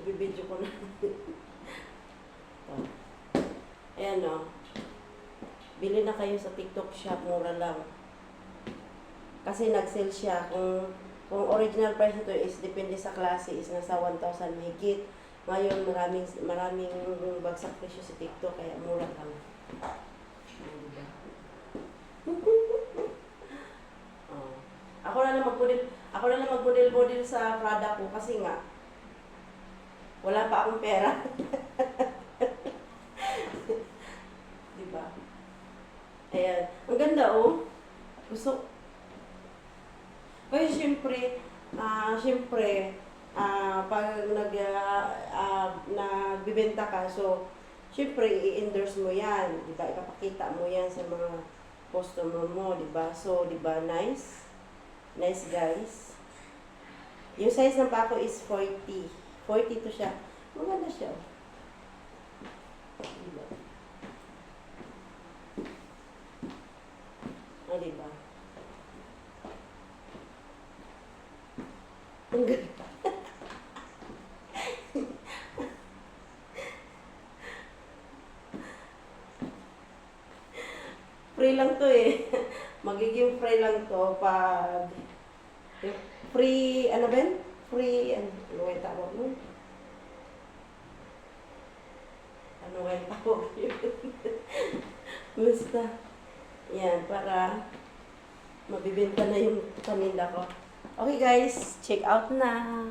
Ibibidyo ko na. Ayan o. Bili na kayo sa TikTok shop, mura lang. Kasi nag-sale siya. Kung original price nito is, depende sa klase, is nasa 1,000 mahigit. Ngayon, maraming bagsak presyo sa TikTok, kaya mura lang. Diba? Oh. Ako na lang mag-model sa product ko kasi nga, wala pa akong pera. Diba? Ayan. Ang ganda, oh. Gusto. Kaya siyempre, pag nagbibenta ka, so, siyempre, i-endorse mo yan. Diba? Ipapakita mo yan sa mga customer mo, diba? So, diba, nice? Nice, guys. Yung size ng pako is 40. 40 to siya. Maganda siya. Diba? Diba? Ang ganda. Free lang to eh. Magiging free lang to pag free, ano ba yun? Free, ano yung tawag mo? Ano yung tawag yun? Basta, yan, para mabibenta na yung paninda ko. Okay guys, check out na.